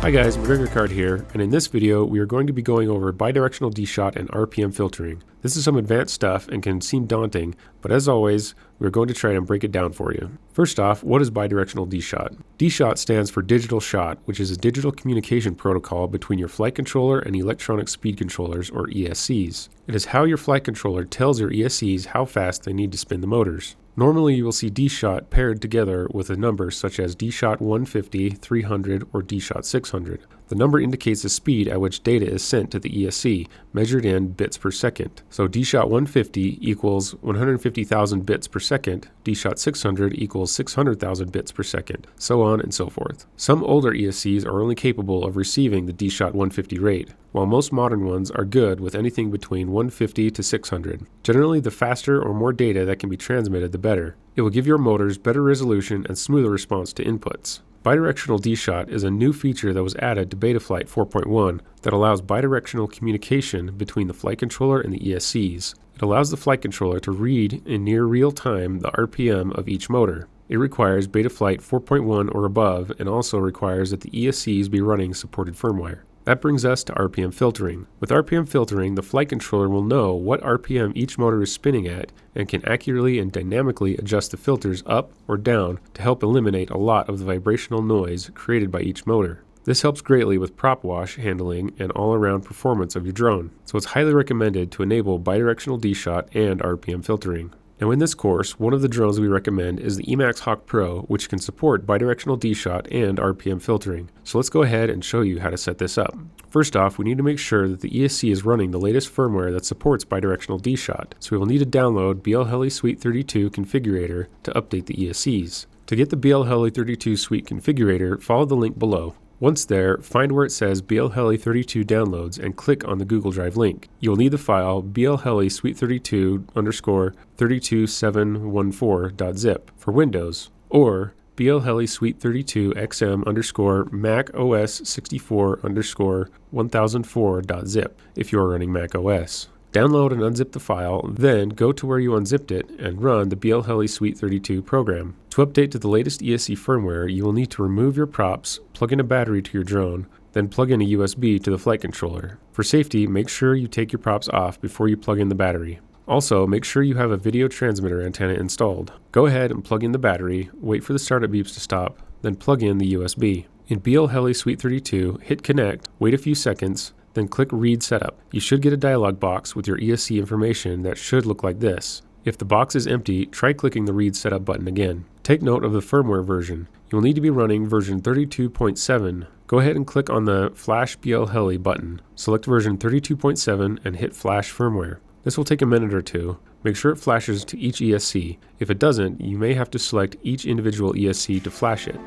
Hi guys, McGregor Card here, and in this video we are going to be going over bidirectional D-Shot and RPM filtering. This is some advanced stuff and can seem daunting, but as always, we're going to try and break it down for you. First off, what is bidirectional D-Shot? D-Shot stands for Digital Shot, which is a digital communication protocol between your flight controller and electronic speed controllers, or ESCs. It is how your flight controller tells your ESCs how fast they need to spin the motors. Normally you will see D-Shot paired together with a number such as D-Shot 150, 300, or D-Shot 600. The number indicates the speed at which data is sent to the ESC, measured in bits per second. So D-Shot 150 equals 150,000 bits per second, D-Shot 600 equals 600,000 bits per second, so on and so forth. Some older ESCs are only capable of receiving the D-Shot 150 rate, while most modern ones are good with anything between 150 to 600. Generally, the faster or more data that can be transmitted, the better. It will give your motors better resolution and smoother response to inputs. Bidirectional D-Shot is a new feature that was added to Betaflight 4.1 that allows bidirectional communication between the flight controller and the ESCs. It allows the flight controller to read in near real time the RPM of each motor. It requires Betaflight 4.1 or above, and also requires that the ESCs be running supported firmware. That brings us to RPM filtering. With RPM filtering, the flight controller will know what RPM each motor is spinning at and can accurately and dynamically adjust the filters up or down to help eliminate a lot of the vibrational noise created by each motor. This helps greatly with prop wash handling and all-around performance of your drone, so it's highly recommended to enable bidirectional D-Shot and RPM filtering. Now in this course, one of the drones we recommend is the Emax Hawk Pro, which can support bidirectional D-Shot and RPM filtering. So let's go ahead and show you how to set this up. First off, we need to make sure that the ESC is running the latest firmware that supports bidirectional D-Shot. So we will need to download BLHeli Suite 32 Configurator to update the ESCs. To get the BLHeli 32 Suite Configurator, follow the link below. Once there, find where it says BLHeli 32 Downloads and click on the Google Drive link. You will need the file BLHeli Suite 32 32714.zip for Windows, or BLHeli Suite 32 XM Mac OS 64 1004.zip if you are running Mac OS. Download and unzip the file, then go to where you unzipped it and run the BLHeli Suite 32 program. To update to the latest ESC firmware, you will need to remove your props, plug in a battery to your drone, then plug in a USB to the flight controller. For safety, make sure you take your props off before you plug in the battery. Also, make sure you have a video transmitter antenna installed. Go ahead and plug in the battery, wait for the startup beeps to stop, then plug in the USB. In BLHeli Suite 32, hit connect, wait a few seconds, then click Read Setup. You should get a dialog box with your ESC information that should look like this. If the box is empty, try clicking the Read Setup button again. Take note of the firmware version. You will need to be running version 32.7. Go ahead and click on the Flash BLHeli button. Select version 32.7 and hit Flash Firmware. This will take a minute or two. Make sure it flashes to each ESC. If it doesn't, you may have to select each individual ESC to flash it.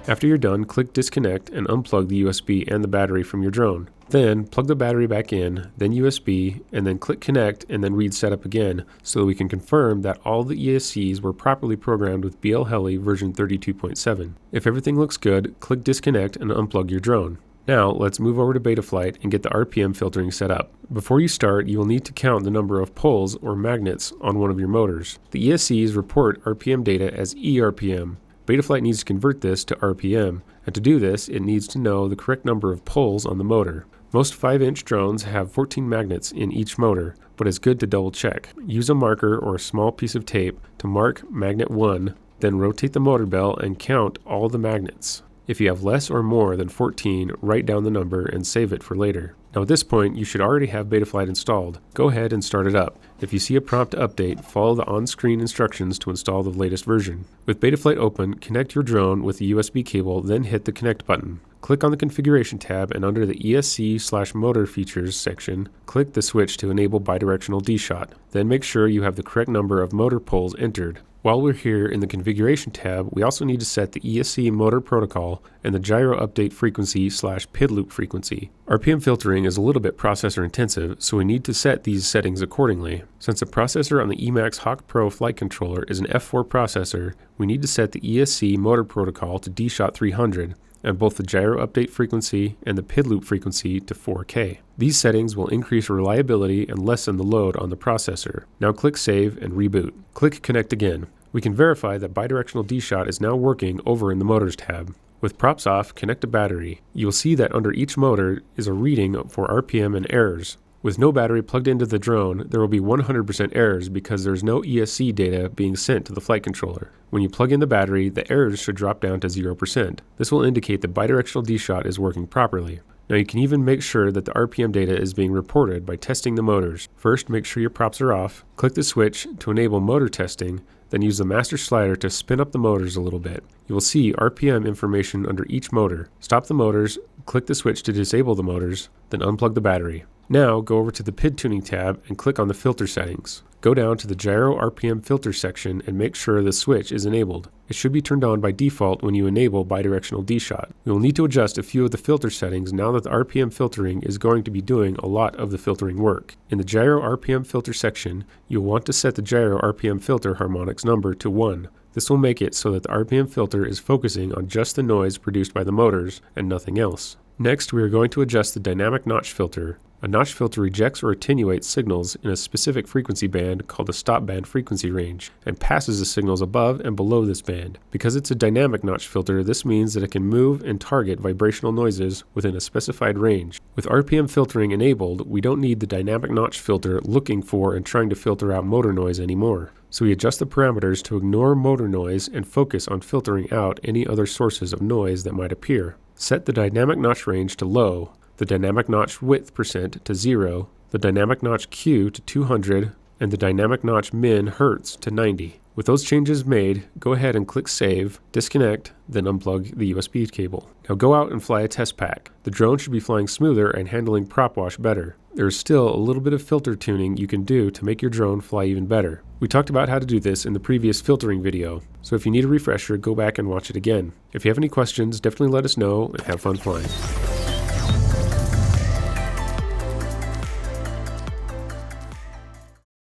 After you're done, click Disconnect and unplug the USB and the battery from your drone. Then plug the battery back in, then USB, and then click Connect and then Read Setup again so that we can confirm that all the ESCs were properly programmed with BLHeli version 32.7. If everything looks good, click Disconnect and unplug your drone. Now let's move over to Betaflight and get the RPM filtering set up. Before you start, you will need to count the number of poles or magnets on one of your motors. The ESCs report RPM data as eRPM. Betaflight needs to convert this to RPM, and to do this, it needs to know the correct number of poles on the motor. Most 5-inch drones have 14 magnets in each motor, but it's good to double check. Use a marker or a small piece of tape to mark magnet 1, then rotate the motor bell and count all the magnets. If you have less or more than 14, write down the number and save it for later. Now at this point, you should already have Betaflight installed. Go ahead and start it up. If you see a prompt to update, follow the on-screen instructions to install the latest version. With Betaflight open, connect your drone with the USB cable, then hit the connect button. click on the Configuration tab and under the ESC/Motor Features section, click the switch to enable bidirectional D-Shot. Then make sure you have the correct number of motor poles entered. While we're here in the Configuration tab, we also need to set the ESC motor protocol and the gyro update frequency/PID loop frequency. RPM filtering is a little bit processor intensive, so we need to set these settings accordingly. Since the processor on the Emax Hawk Pro flight controller is an F4 processor, we need to set the ESC motor protocol to D-Shot 300, and both the gyro update frequency and the PID loop frequency to 4K. These settings will increase reliability and lessen the load on the processor. Now click Save and reboot. Click Connect again. We can verify that bidirectional D-Shot is now working over in the Motors tab. With props off, connect a battery. You will see that under each motor is a reading for RPM and errors. With no battery plugged into the drone, there will be 100% errors because there is no ESC data being sent to the flight controller. When you plug in the battery, the errors should drop down to 0%. This will indicate that bidirectional D-Shot is working properly. Now you can even make sure that the RPM data is being reported by testing the motors. First, make sure your props are off, click the switch to enable motor testing, then use the master slider to spin up the motors a little bit. You will see RPM information under each motor. Stop the motors, click the switch to disable the motors, then unplug the battery. Now go over to the PID tuning tab and click on the filter settings. Go down to the gyro RPM filter section and make sure the switch is enabled. It should be turned on by default when you enable bidirectional D-Shot. We will need to adjust a few of the filter settings now that the RPM filtering is going to be doing a lot of the filtering work. In the gyro RPM filter section, you'll want to set the gyro RPM filter harmonics number to 1. This will make it so that the RPM filter is focusing on just the noise produced by the motors and nothing else. Next, we are going to adjust the dynamic notch filter. A notch filter rejects or attenuates signals in a specific frequency band called the stop band frequency range and passes the signals above and below this band. Because it's a dynamic notch filter, this means that it can move and target vibrational noises within a specified range. With RPM filtering enabled, we don't need the dynamic notch filter looking for and trying to filter out motor noise anymore. So we adjust the parameters to ignore motor noise and focus on filtering out any other sources of noise that might appear. Set the dynamic notch range to low, the dynamic notch width % to 0, the dynamic notch Q to 200, and the dynamic notch min hertz to 90. With those changes made, go ahead and click Save, disconnect, then unplug the USB cable. Now go out and fly a test pack. The drone should be flying smoother and handling prop wash better. There is still a little bit of filter tuning you can do to make your drone fly even better. We talked about how to do this in the previous filtering video, so if you need a refresher, go back and watch it again. If you have any questions, definitely let us know and have fun flying.